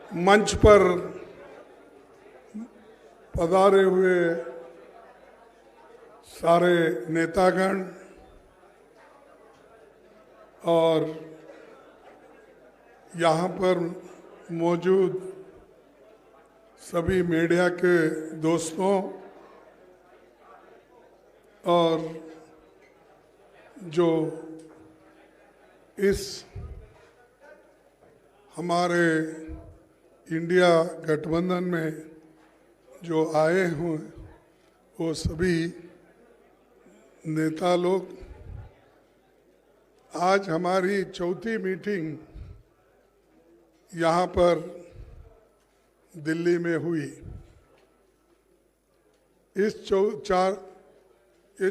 मंच पर पधारे हुए सारे नेतागण और यहाँ पर मौजूद सभी मीडिया के दोस्तों और जो इस हमारे इंडिया गठबंधन में जो आए हुए वो सभी नेता लोग, आज हमारी चौथी मीटिंग यहाँ पर दिल्ली में हुई। इस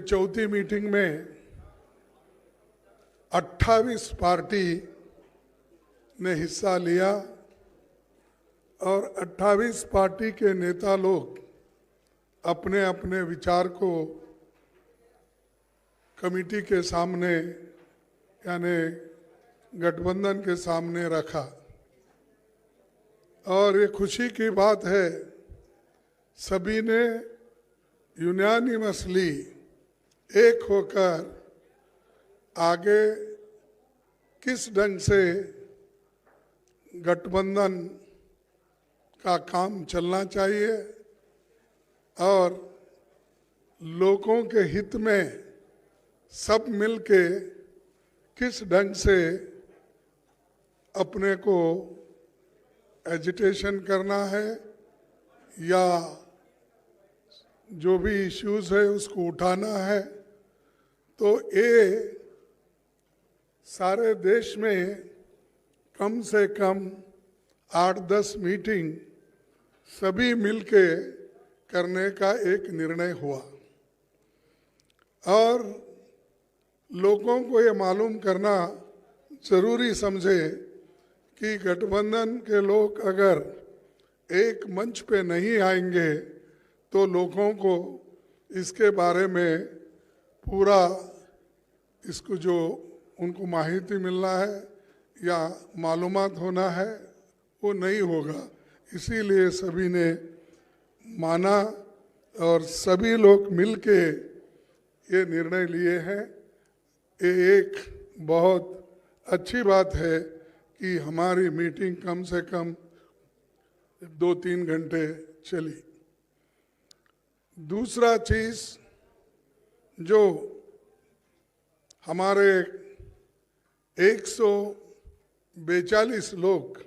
चौथी मीटिंग में 28 पार्टी ने हिस्सा लिया और 28 पार्टी के नेता लोग अपने अपने विचार को कमेटी के सामने यानी गठबंधन के सामने रखा। और ये खुशी की बात है, सभी ने यूनानिमसली एक होकर आगे किस ढंग से गठबंधन का काम चलना चाहिए और लोगों के हित में सब मिलके किस ढंग से अपने को एजिटेशन करना है या जो भी इश्यूज है उसको उठाना है। तो ये सारे देश में कम से कम 8-10 मीटिंग सभी मिलके करने का एक निर्णय हुआ और लोगों को ये मालूम करना जरूरी समझे कि गठबंधन के लोग अगर एक मंच पे नहीं आएंगे तो लोगों को इसके बारे में पूरा इसको जो उनको माहिती मिलना है या मालूमात होना है वो नहीं होगा। इसीलिए सभी ने माना और सभी लोग मिलके ये निर्णय लिए हैं। ये एक बहुत अच्छी बात है कि हमारी मीटिंग कम से कम 2-3 घंटे चली। दूसरा चीज, जो हमारे 142 लोग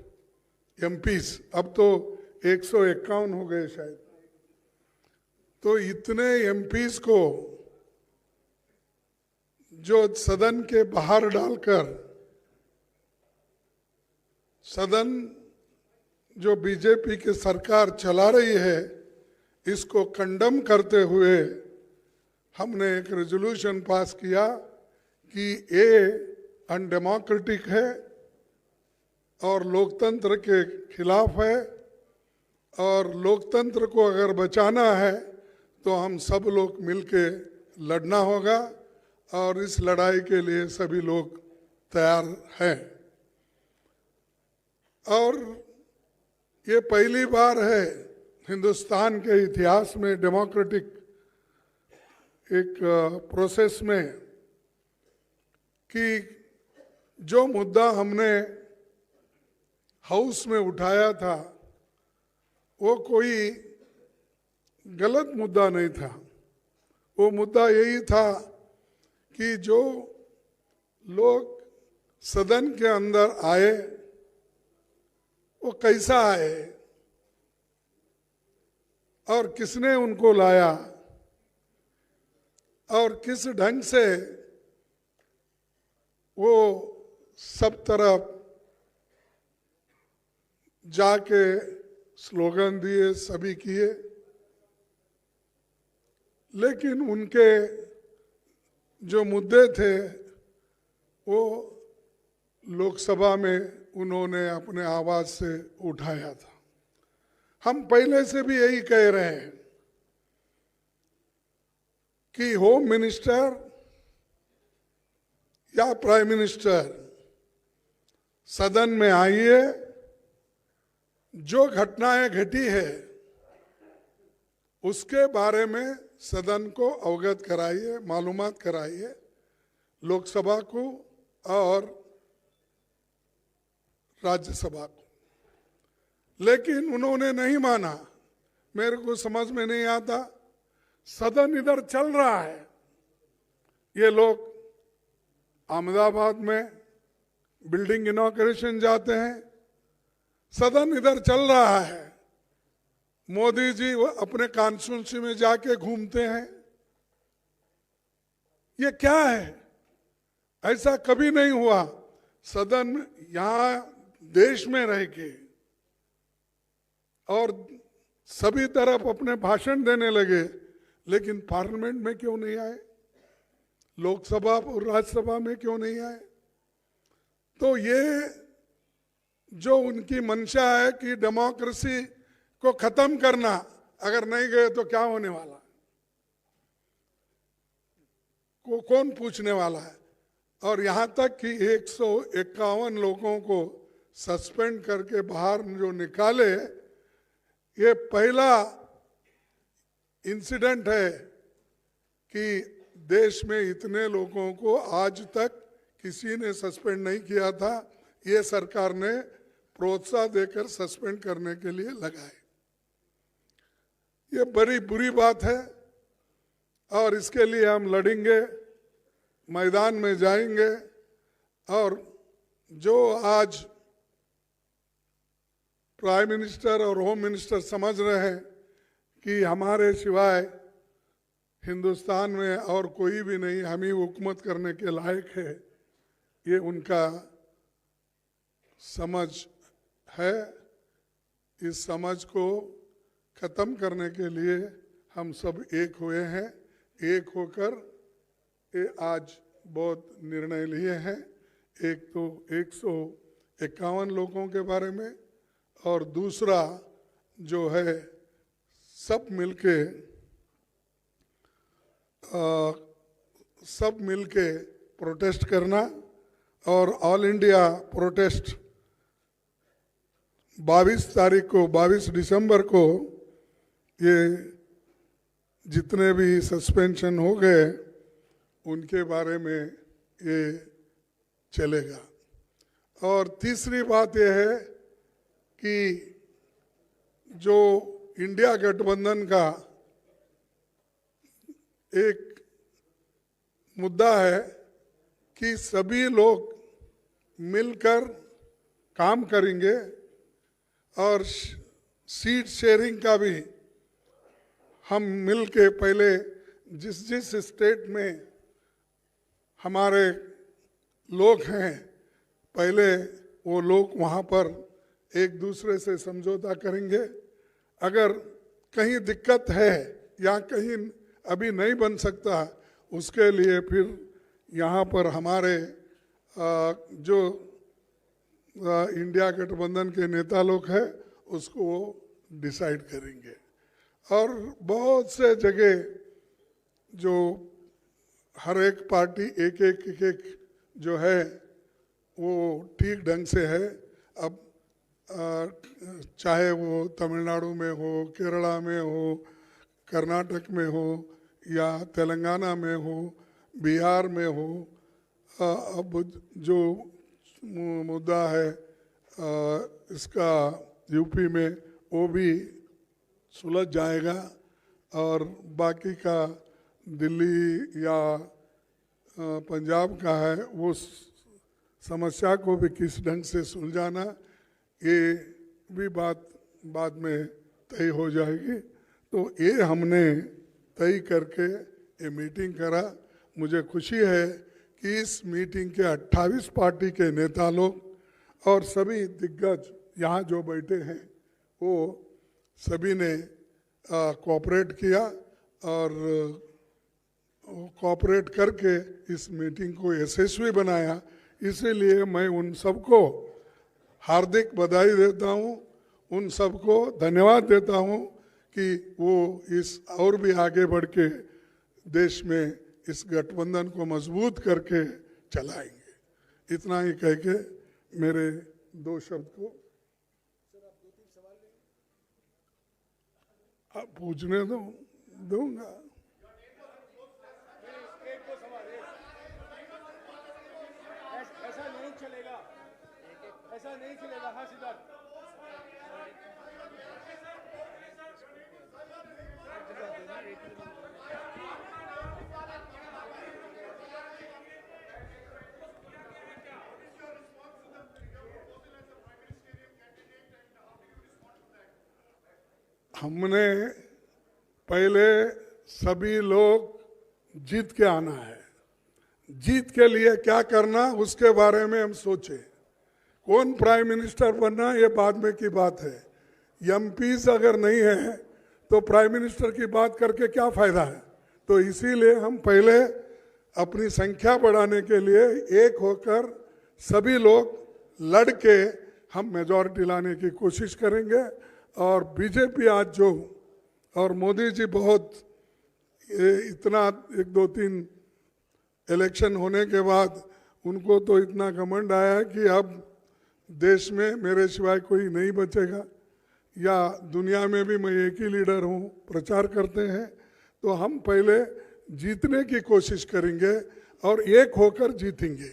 एमपीस, अब तो 151 हो गए शायद, तो इतने एमपीस को जो सदन के बाहर डालकर सदन जो बीजेपी की सरकार चला रही है इसको कंडम करते हुए हमने एक रेजोल्यूशन पास किया कि ये अनडेमोक्रेटिक है और लोकतंत्र के खिलाफ है और लोकतंत्र को अगर बचाना है तो हम सब लोग मिलके लड़ना होगा और इस लड़ाई के लिए सभी लोग तैयार हैं। और ये पहली बार है हिंदुस्तान के इतिहास में डेमोक्रेटिक एक प्रोसेस में कि जो मुद्दा हमने हाउस में उठाया था वो कोई गलत मुद्दा नहीं था। वो मुद्दा यही था कि जो लोग सदन के अंदर आए वो कैसा आए और किसने उनको लाया और किस ढंग से वो सब तरफ जाके स्लोगन दिए, सभी किए, लेकिन उनके जो मुद्दे थे वो लोकसभा में उन्होंने अपने आवाज से उठाया था। हम पहले से भी यही कह रहे हैं कि होम मिनिस्टर या प्राइम मिनिस्टर सदन में आइए, जो घटनाएं घटी है उसके बारे में सदन को अवगत कराइए, मालूमात कराइए, लोकसभा को और राज्यसभा को। लेकिन उन्होंने नहीं माना। मेरे को समझ में नहीं आता, सदन इधर चल रहा है, ये लोग अहमदाबाद में बिल्डिंग इनॉग्रेशन जाते हैं, सदन इधर चल रहा है, मोदी जी अपने कॉन्स्टिट्यूंसी में जाके घूमते हैं। ये क्या है? ऐसा कभी नहीं हुआ। सदन यहां देश में रह के और सभी तरफ अपने भाषण देने लगे, लेकिन पार्लियामेंट में क्यों नहीं आए? लोकसभा और राज्यसभा में क्यों नहीं आए? तो ये जो उनकी मंशा है कि डेमोक्रेसी को खत्म करना, अगर नहीं गए तो क्या होने वाला को कौन पूछने वाला है? और यहां तक कि 151 लोगों को सस्पेंड करके बाहर जो निकाले, ये पहला इंसिडेंट है कि देश में इतने लोगों को आज तक किसी ने सस्पेंड नहीं किया था। ये सरकार ने प्रोत्साहन देकर सस्पेंड करने के लिए लगाए। ये बड़ी बुरी बात है और इसके लिए हम लड़ेंगे, मैदान में जाएंगे। और जो आज प्राइम मिनिस्टर और होम मिनिस्टर समझ रहे हैं कि हमारे सिवाय हिंदुस्तान में और कोई भी नहीं, हम ही हुकूमत करने के लायक है, ये उनका समझ है। इस समझ को खत्म करने के लिए हम सब एक हुए हैं। एक होकर ये आज बहुत निर्णय लिए हैं। एक तो 151 लोगों के बारे में, और दूसरा जो है सब मिलके प्रोटेस्ट करना। और ऑल इंडिया प्रोटेस्ट 22 दिसंबर को ये जितने भी सस्पेंशन हो गए उनके बारे में ये चलेगा। और तीसरी बात यह है कि जो इंडिया गठबंधन का एक मुद्दा है कि सभी लोग मिलकर काम करेंगे और सीट शेयरिंग का भी हम मिलके पहले जिस स्टेट में हमारे लोग हैं, पहले वो लोग वहाँ पर एक दूसरे से समझौता करेंगे। अगर कहीं दिक्कत है या कहीं अभी नहीं बन सकता, उसके लिए फिर यहाँ पर हमारे जो इंडिया गठबंधन के नेता लोग हैं उसको वो डिसाइड करेंगे। और बहुत से जगह जो हर एक पार्टी एक जो है वो ठीक ढंग से है। अब चाहे वो तमिलनाडु में हो, केरला में हो, कर्नाटक में हो या तेलंगाना में हो, बिहार में हो, अब जो मुद्दा है इसका यूपी में, वो भी सुलझ जाएगा। और बाकी का दिल्ली या पंजाब का है, वो समस्या को भी किस ढंग से सुलझाना, ये भी बात बाद में तय हो जाएगी। तो ये हमने तय करके ये मीटिंग करा। मुझे खुशी है कि इस मीटिंग के 28 पार्टी के नेता लोग और सभी दिग्गज यहाँ जो बैठे हैं वो सभी ने कोऑपरेट किया और कोऑपरेट करके इस मीटिंग को यशस्वी बनाया। इसीलिए मैं उन सबको हार्दिक बधाई देता हूँ, उन सबको धन्यवाद देता हूँ कि वो इस और भी आगे बढ़ के देश में इस गठबंधन को मजबूत करके चलाएंगे। इतना ही कह के मेरे 2 शब्द को आप पूछने दो, दूंगा। ऐसा नहीं चलेगा, ऐसा नहीं चलेगा। हाँ सिद्धार्थ, हमने पहले सभी लोग जीत के आना है, जीत के लिए क्या करना उसके बारे में हम सोचे। कौन प्राइम मिनिस्टर बनना ये बाद में की बात है। एमपीज अगर नहीं है तो प्राइम मिनिस्टर की बात करके क्या फायदा है। तो इसीलिए हम पहले अपनी संख्या बढ़ाने के लिए एक होकर सभी लोग लड़ के हम मेजॉरिटी लाने की कोशिश करेंगे। और बीजेपी आज जो, और मोदी जी बहुत इतना 1-2-3 इलेक्शन होने के बाद उनको तो इतना घमंड आया है कि अब देश में मेरे सिवाय कोई नहीं बचेगा, या दुनिया में भी मैं एक ही लीडर हूँ, प्रचार करते हैं। तो हम पहले जीतने की कोशिश करेंगे और एक होकर जीतेंगे।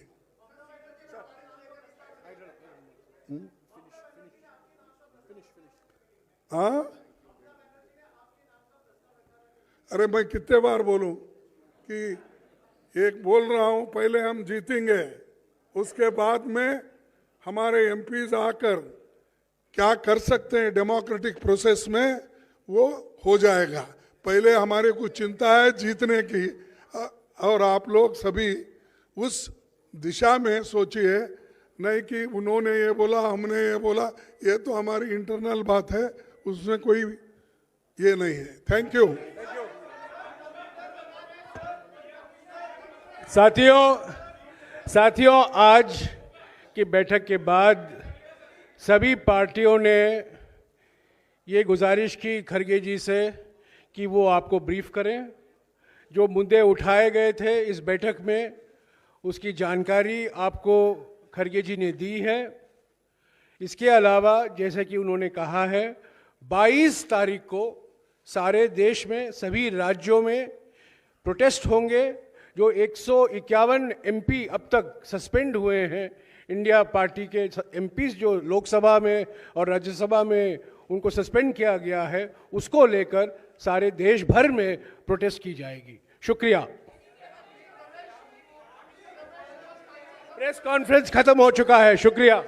हाँ, अरे मैं कितने बार बोलूं कि एक बोल रहा हूं, पहले हम जीतेंगे, उसके बाद में हमारे एमपीज आकर क्या कर सकते हैं डेमोक्रेटिक प्रोसेस में वो हो जाएगा। पहले हमारे को चिंता है जीतने की, और आप लोग सभी उस दिशा में सोचिए, नहीं कि उन्होंने ये बोला हमने ये बोला। ये तो हमारी इंटरनल बात है, उसमें कोई ये नहीं है। Thank you. साथियों, आज की बैठक के बाद सभी पार्टियों ने ये गुजारिश की खरगे जी से कि वो आपको ब्रीफ करें। जो मुद्दे उठाए गए थे इस बैठक में, उसकी जानकारी आपको खरगे जी ने दी है। इसके अलावा जैसे कि उन्होंने कहा है, 22 तारीख को सारे देश में सभी राज्यों में प्रोटेस्ट होंगे। जो 151 एमपी अब तक सस्पेंड हुए हैं, इंडिया पार्टी के एमपीज जो लोकसभा में और राज्यसभा में उनको सस्पेंड किया गया है, उसको लेकर सारे देश भर में प्रोटेस्ट की जाएगी। शुक्रिया। प्रेस कॉन्फ्रेंस खत्म हो चुका है। शुक्रिया।